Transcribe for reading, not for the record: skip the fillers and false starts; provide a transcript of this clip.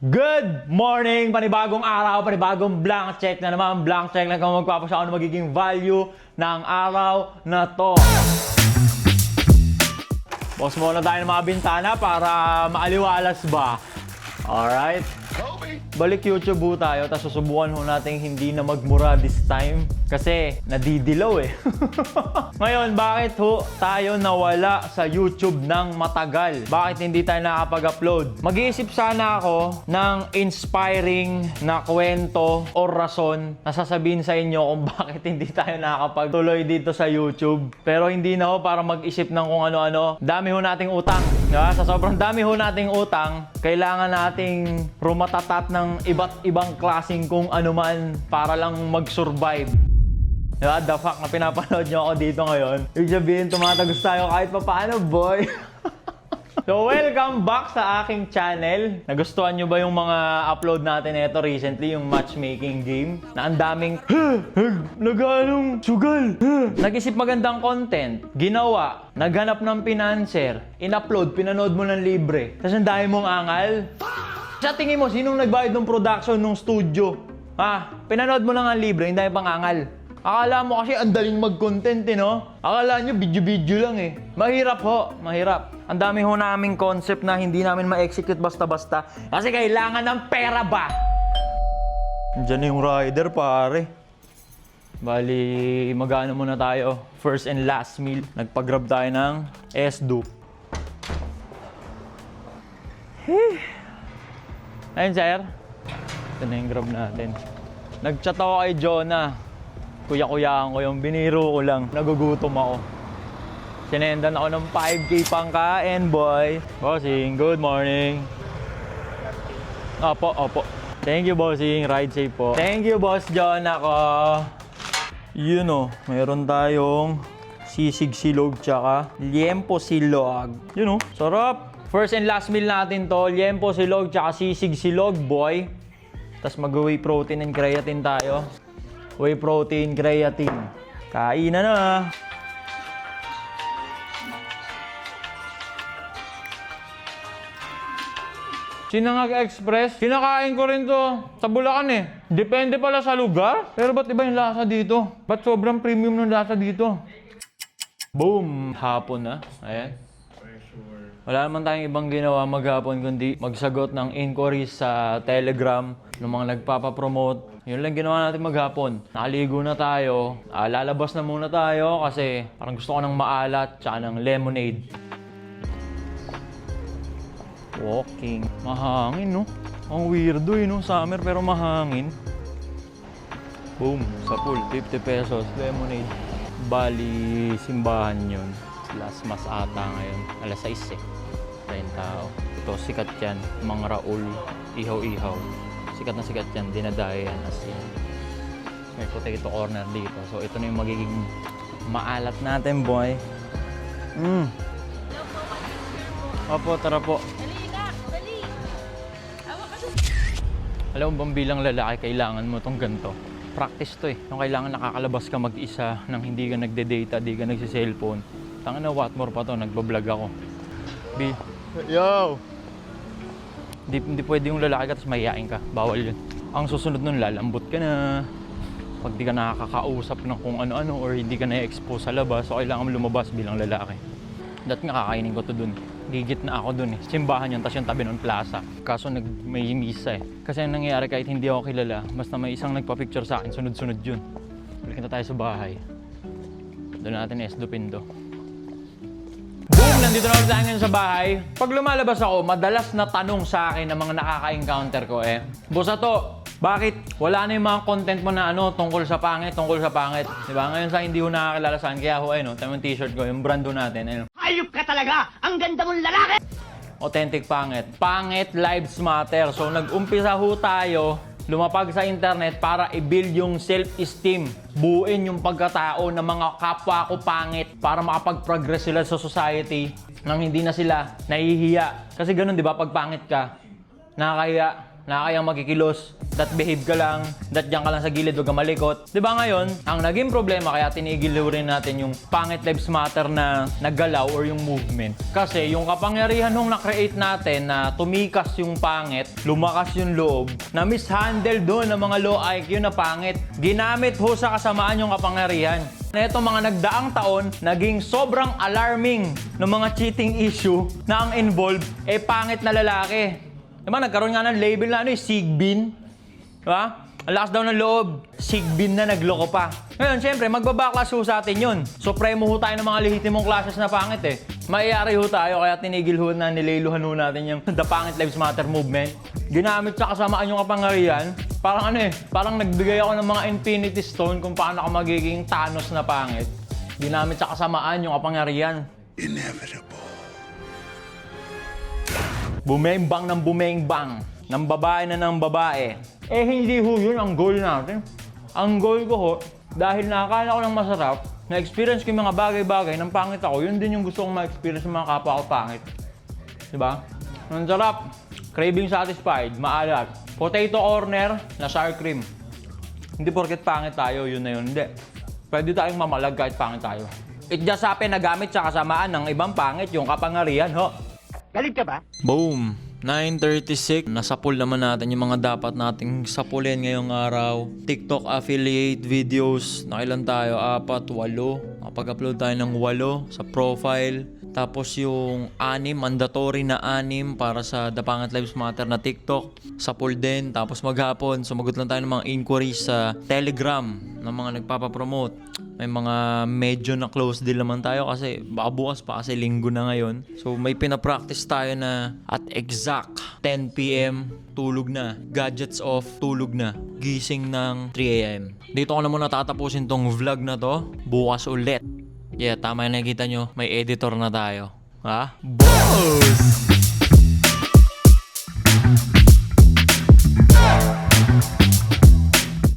Good morning! Panibagong araw, panibagong blank check na naman. Blank check lang kung magpapasya ano magiging value ng araw na to. Boss muna tayo ng mga bintana para maaliwalas ba. Alright? Balik YouTube ho tayo, tapos susubukan ho natin hindi na magmura this time. Kasi nadidilaw eh. Ngayon, bakit ho tayo nawala sa YouTube ng matagal? Bakit hindi tayo nakapag-upload? Mag-iisip sana ako ng inspiring na kwento o rason na sasabihin sa inyo kung bakit hindi tayo nakapagtuloy dito sa YouTube. Pero hindi na ho para mag-isip ng kung ano-ano. Dami ho nating utang. Diba? Sa sobrang dami ho nating utang, kailangan nating rumatatat ng iba't ibang klaseng kung ano man para lang mag-survive. Diba? The fact na pinapanood nyo ako dito ngayon, ibig sabihin tumatagos tayo kahit pa paano, boy. So, welcome back sa aking channel. Nagustuhan nyo ba yung mga upload natin ito recently, yung matchmaking game? Na ang daming, nag-anong sugal. Nag-isip magandang content, ginawa, naghanap ng financer, in-upload, pinanood mo ng libre. Tapos ang dami mong angal. Sa tingin mo, sinong nagbayad ng production ng studio? Pinanood mo lang ang libre, hindi pang angal. Akala mo kasi ang daling mag-content eh, no? Akala nyo video-video lang eh. Mahirap ho, mahirap. Ang dami ho naming concept na hindi namin ma-execute basta-basta kasi kailangan ng pera ba? Diyan yung rider, pare. Bali, mag-ano muna tayo. First and last meal. Nagpag-grab tayo ng S-Dupe. Ayun, sir. Ito na yung grab natin. Nag-chat ako kay Jonah. Kuya-kuyaan ko yung biniro ko lang. Nagugutom ako. Sinendan ako ng 5K pangkain, boy. Bossing, good morning. Opo. Thank you, bossing. Ride safe po. Thank you, boss John. Ako. Yun o. Mayroon tayong sisig silog tsaka liempo silog. Yun o. Sarap. First and last meal natin to. Liempo silog tsaka sisig silog, boy. Tapos mag-whey protein and creatine tayo. Whey protein, creatine. Kainan na. Sinangag Express, kinakain ko rin to sa Bulacan eh. Depende pala sa lugar. Pero ba't iba yung lasa dito? Ba't sobrang premium ng lasa dito? Boom! Hapon na. Ayan. Wala naman tayong ibang ginawa maghapon kundi magsagot ng inquiries sa Telegram ng mga nagpapapromote. Yun lang ginawa natin maghapon. Nakaligo na tayo. Lalabas na muna tayo kasi parang gusto ko ng maalat tsaka ng lemonade. Walking. Mahangin, no? Ang weirdo, no? Summer pero mahangin. Boom. Sa pool. 50 pesos. Lemonade. Bali, simbahan yun. Last mas ata ngayon. Alas 6 eh. Tayong tao. Ito, sikat yan. Mang Raul. Ihaw-ihaw. Sikat na sikat yan. Dinadaya yan. As in. May potato corner dito. So, ito na yung magiging maalat natin, boy. Opo, tara po. Alam mo bang bilang lalaki, kailangan mo itong ganito. Practice to eh. Yung kailangan nakakalabas ka mag-isa nang hindi ka nagde-data, di ka nagsi-cellphone. Tanga na, what more pa to, nagbablog ako. Yo! Hindi pwede yung lalaki ka tapos mahihain ka. Bawal yun. Ang susunod nun, lalambot ka na. Pag di ka nakakausap ng kung ano-ano or hindi ka na-expose sa labas, so kailangan mo lumabas bilang lalaki. Dati nga kakainin ko to dun. Gigit na ako dun eh. Simbahan yun, tapos yung tabi ng plaza. Kaso may misa eh. Kasi ang nangyayari kahit hindi ako kilala, basta may isang nagpa-picture sa akin, sunod-sunod yun. Balik na tayo sa bahay. Doon natin S-Dupin do. Boom! Nandito na ulit tayo ngayon sa bahay. Pag lumalabas ako, madalas na tanong sa akin ng mga nakaka-encounter ko eh, Bossa to, bakit wala na yung mga content mo na tungkol sa pangit? Diba? Ngayon sa hindi ko nakakilala saan, kaya ako tama yung t-shirt ko, yung brand natin. Hayop ka talaga! Ang ganda mong lalaki! Authentic pangit. Pangit lives matter. So nag-umpisa ho tayo, lumapag sa internet para i-build yung self-esteem. Buuin yung pagkatao ng mga kapwa ko pangit para makapag-progress sila sa society nang hindi na sila nahihiya. Kasi ganun, di ba? Pag pangit ka, nakakahiya. na kayang makikilos, that behave ka lang, that diyan ka lang sa gilid, huwag ka malikot. Diba ngayon, ang naging problema kaya tinigil rin natin yung Pangit Lives Matter na naggalaw or yung movement. Kasi yung kapangyarihan nung na-create natin na tumikas yung pangit, lumakas yung loob, na mishandle doon ng mga low IQ na pangit, ginamit ho sa kasamaan yung kapangyarihan. Na itong mga nagdaang taon, naging sobrang alarming ng mga cheating issue na ang involved pangit na lalaki. Diba, nagkaroon nga ng label na Sigbin. Diba? Ang lakas daw ng loob. Sigbin na nagloko pa. Ngayon, syempre, magbabaklas ho sa atin yun. Supremo ho tayo ng mga lehitimong classes na pangit Maiari ho tayo, kaya tinigil ho na nilayluhan ho natin yung The Pangit Lives Matter movement. Ginamit sa kasamaan yung kapangyarihan. Parang parang nagbigay ako ng mga Infinity Stone kung paano ako magiging Thanos na pangit. Ginamit sa kasamaan yung kapangyarihan. Inevitable. Bumembang ng bumembang, ng babae na ng babae. Hindi ho yun ang goal natin. Ang goal ko ho, dahil nakakala ko ng masarap, na-experience ko yung mga bagay-bagay ng pangit ako, yun din yung gusto kong ma-experience ng mga kapwa ko pangit. Diba? Ang sarap, craving satisfied, maalat. Potato corner na sour cream. Hindi porket pangit tayo, yun na yun. Hindi. Pwede tayong mamalag kahit pangit tayo. It just happened na gamit sa kasamaan ng ibang pangit yung kapangyarihan ho. Galit ka ba? Boom! 9:36. Nasapul naman natin yung mga dapat nating sapulin ngayong araw. TikTok affiliate videos. Nakailan tayo? 4, 8. Nakapag-upload tayo ng 8 sa profile. Tapos yung 6, mandatory na 6 para sa The Pangit Lives Matter na TikTok. Sapul din. Tapos maghapon, sumagot lang tayo ng mga inquiries sa Telegram ng mga nagpapapromote. May mga medyo na close deal naman tayo kasi baka bukas pa kasi linggo na ngayon. So may pinapractice tayo na at exact 10 p.m. tulog na. Gadgets off, tulog na. Gising ng 3 a.m. Dito ko na muna tatapusin tong vlog na to. Bukas ulit. Yeah, tama yung nakikita nyo. May editor na tayo. Ha? Boss!